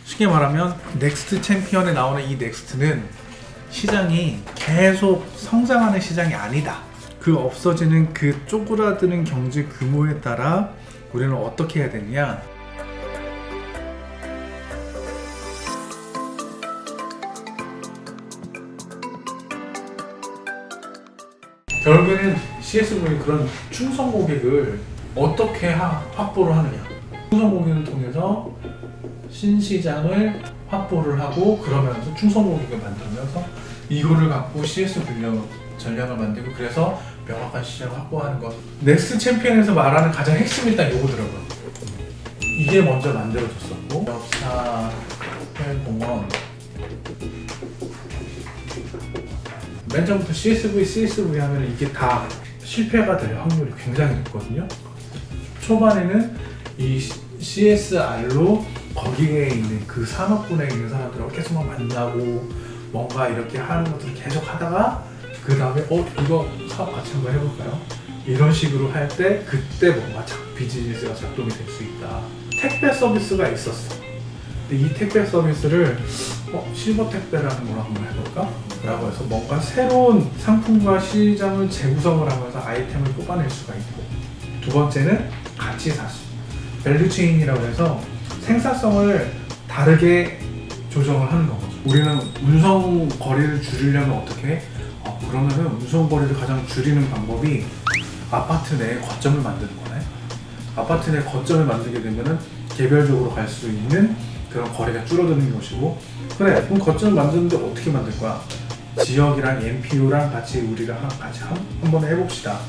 쉽게 말하면 넥스트 챔피언에 나오는 이 넥스트는 시장이 계속 성장하는 시장이 아니다. 그 없어지는 그 쪼그라드는 경제 규모에 따라 우리는 어떻게 해야 되느냐. 결국에는 CSV의 그런 충성 고객을 어떻게 확보를 하느냐. 충성 고객을 통해서 신시장을 확보를 하고 그러면서 충성 고객을 만들면서 이거를 갖고 CS 전략을 만들고 그래서 명확한 시장을 확보하는 것. 넥스트 챔피언에서 말하는 가장 핵심이 일단 요거더라고요. 이게 먼저 만들어졌었고 역사 공원 맨 처음부터 CSV 하면 이게 다 실패가 될 확률이 굉장히 높거든요. 초반에는 이 CSR로 거기에 있는 그 산업군에 있는 사람들하고 계속 만나고 뭔가 이렇게 하는 것들을 계속 하다가 그 다음에 이거 사업 같이 한번 해볼까요? 이런 식으로 할 때 그때 뭔가 비즈니스가 작동이 될 수 있다. 택배 서비스가 있었어. 근데 이 택배 서비스를 실버 택배라는 걸 한번 해볼까? 라고 해서 뭔가 새로운 상품과 시장을 재구성을 하면서 아이템을 뽑아낼 수가 있고, 두 번째는 가치 사실 밸류 체인이라고 해서 생산성을 다르게 조정을 하는 거죠. 우리는 운송 거리를 줄이려면 어떻게 해? 그러면은 운송 거리를 가장 줄이는 방법이 아파트 내에 거점을 만드는 거네. 아파트 내에 거점을 만들게 되면은 개별적으로 갈 수 있는 그런 거리가 줄어드는 것이고, 그래 그럼 거점을 만드는데 어떻게 만들 거야? 지역이랑 MPU랑 같이 우리가 같이 한번 해봅시다.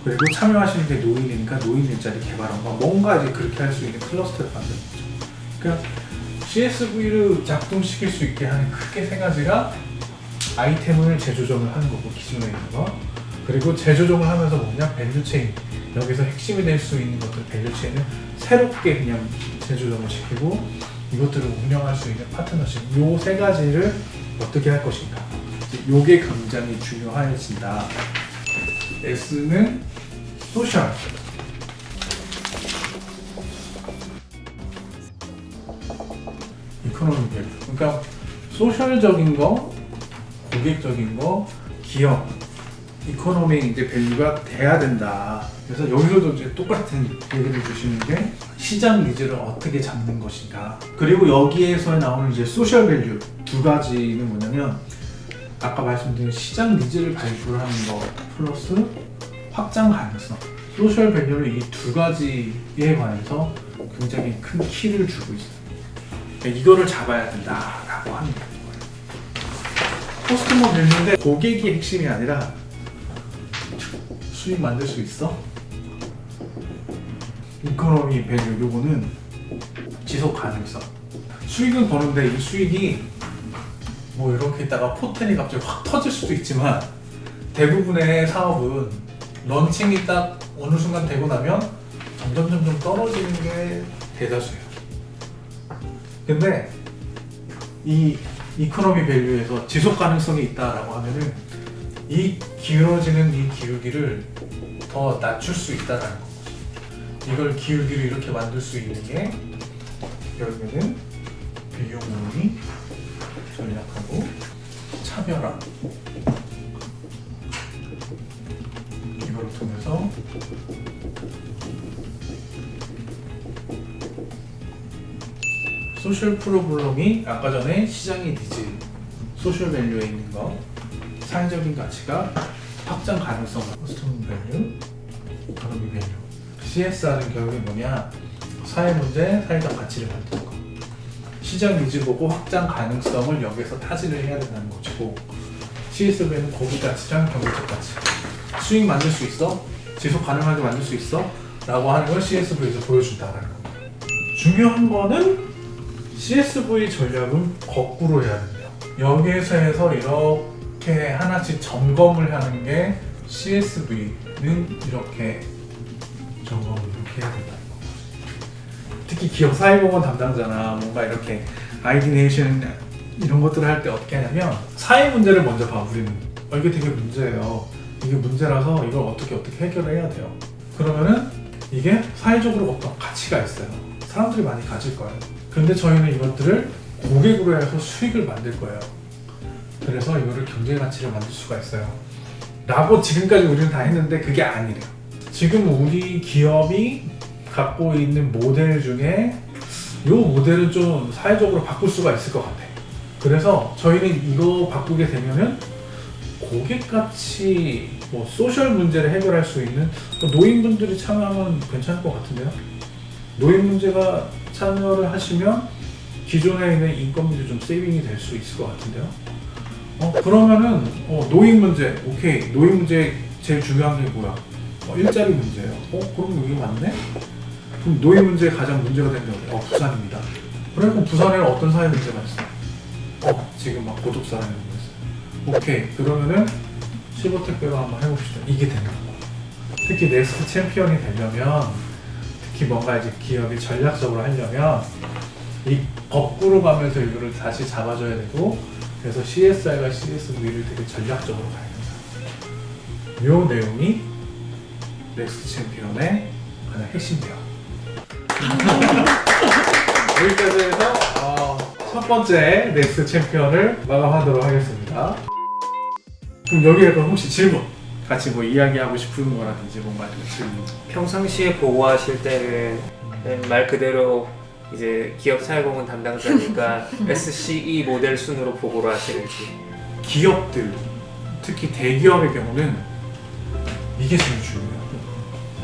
그리고 참여하시는 게 노인이니까 노인 일자리 개발원과 뭔가 이제 그렇게 할 수 있는 클러스터를 만드는 거죠. 그러니까 CSV를 작동시킬 수 있게 하는 크게 세 가지가 아이템을 재조정을 하는 거고, 기존에 있는 거. 그리고 재조정을 하면서 뭐냐? 밸류체인. 여기서 핵심이 될 수 있는 것들 밸류체인을 새롭게 그냥 재조정을 시키고 이것들을 운영할 수 있는 파트너십. 요 세 가지를 어떻게 할 것인가. 요게 굉장히 중요해진다. S는 소셜. 이코노미 밸류. 그러니까 소셜적인 거, 고객적인 거, 기업, 이코노미 이제 밸류가 돼야 된다. 그래서 여기서도 이제 똑같은 얘기를 주시는 게 시장 니즈를 어떻게 잡는 것인가. 그리고 여기에서 나오는 이제 소셜 밸류 두 가지는 뭐냐면 아까 말씀드린 시장 니즈를 발굴하는 거 플러스 확장 가능성. 소셜 밸류는 이 두 가지에 관해서 굉장히 큰 키를 주고 있어요. 그러니까 이거를 잡아야 된다라고 하는 거예요. 커스터머 밸류인데 고객이 핵심이 아니라 수익 만들 수 있어? 이코노미 밸류 요거는 지속 가능성. 수익은 버는데 이 수익이 뭐 이렇게 있다가 포텐이 갑자기 확 터질 수도 있지만 대부분의 사업은 런칭이 딱 어느 순간 되고 나면 점점 떨어지는 게 대다수예요. 근데 이 이코노미 밸류에서 지속 가능성이 있다라고 하면은 이 길어지는 이 기울기를 더 낮출 수 있다라는 거죠. 이걸 기울기를 이렇게 만들 수 있는 게 결국에는 비용 논리, 전략하고 차별화 이걸 통해서 소셜 프로블럼이 아까 전에 시장의 니즈, 소셜 밸류에 있는 거, 사회적인 가치가 확장 가능성, 커스터머 밸류, 이코노미 밸류. CSR은 결국에 뭐냐? 사회 문제, 사회적 가치를 만드는 거. 시장 니즈 보고 확장 가능성을 여기서 타진을 해야 된다는 것이고, CSV는 고객 가치랑 경제적 가치. 수익 만들 수 있어? 지속 가능하게 만들 수 있어? 라고 하는 걸 CSV에서 보여준다라는 겁니다. 중요한 거는 CSV 전략은 거꾸로 해야 된대요. 여기에서 해서 이렇게 하나씩 점검을 하는 게 CSV는 이렇게 점검을 이렇게 해야 된다는 거죠. 특히 기업 사회공헌 담당자나 뭔가 이렇게 아이디네이션 이런 것들을 할 때 어떻게 하냐면 사회 문제를 먼저 봐. 우리는 이게 되게 문제예요. 이게 문제라서 이걸 어떻게 해결을 해야 돼요. 그러면은 이게 사회적으로 어떤 가치가 있어요. 사람들이 많이 가질 거예요. 근데 저희는 이것들을 고객으로 해서 수익을 만들 거예요. 그래서 이거를 경제 가치를 만들 수가 있어요. 라고 지금까지 우리는 다 했는데 그게 아니래요. 지금 우리 기업이 갖고 있는 모델 중에 이 모델은 좀 사회적으로 바꿀 수가 있을 것 같아요. 그래서 저희는 이거 바꾸게 되면은 고객같이 뭐 소셜 문제를 해결할 수 있는 노인분들이 참여하면 괜찮을 것 같은데요. 노인 문제가 참여를 하시면 기존에 있는 인건비도 좀 세이빙이 될 수 있을 것 같은데요. 그러면은 노인 문제, 오케이. 노인 문제 제일 중요한 게 뭐야? 일자리 문제예요. 그럼 이게 맞네? 그럼 노인 문제 가장 문제가 되는 게 어디야? 부산입니다. 그러니까 부산에는 어떤 사회 문제가 있어? 지금 막 고독사라는 거 있어요. 오케이. 그러면은 15택배로 한번 해봅시다. 이게 되는 거야. 특히 넥스트 챔피언이 되려면, 특히 뭔가 이제 기업이 전략적으로 하려면 이 거꾸로 가면서 이거를 다시 잡아줘야 되고, 그래서 CSR과 CSV를 되게 전략적으로 가야 된다. 이 내용이 넥스트 챔피언의 가장 핵심이에요. 여기까지 해서 첫 번째 넥스트 챔피언을 마감하도록 하겠습니다. 그럼 여기에 혹시 질문? 같이 뭐 이야기하고 싶은 거라든지 뭔가 질문. 평상시에 보고하실 때는 말 그대로 이제 기업 사회공헌 담당자니까 SCE 모델 순으로 보고를 하시는지. 기업들, 특히 대기업의 경우는 이게 제일 중요해요.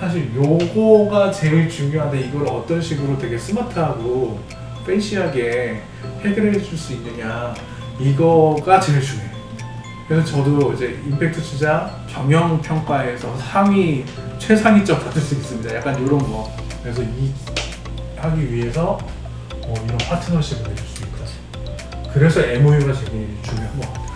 사실 요거가 제일 중요한데 이걸 어떤 식으로 되게 스마트하고 팬시하게 해결해 줄 수 있느냐, 이거가 제일 중요해요. 그래서 저도 이제 임팩트 투자 경영 평가에서 상위 최상위점 받을 수 있습니다. 약간 이런 거. 그래서 이 하기 위해서 이런 파트너십을 해줄 수 있다. 그래서 MOU가 제일 중요한 것 같아요.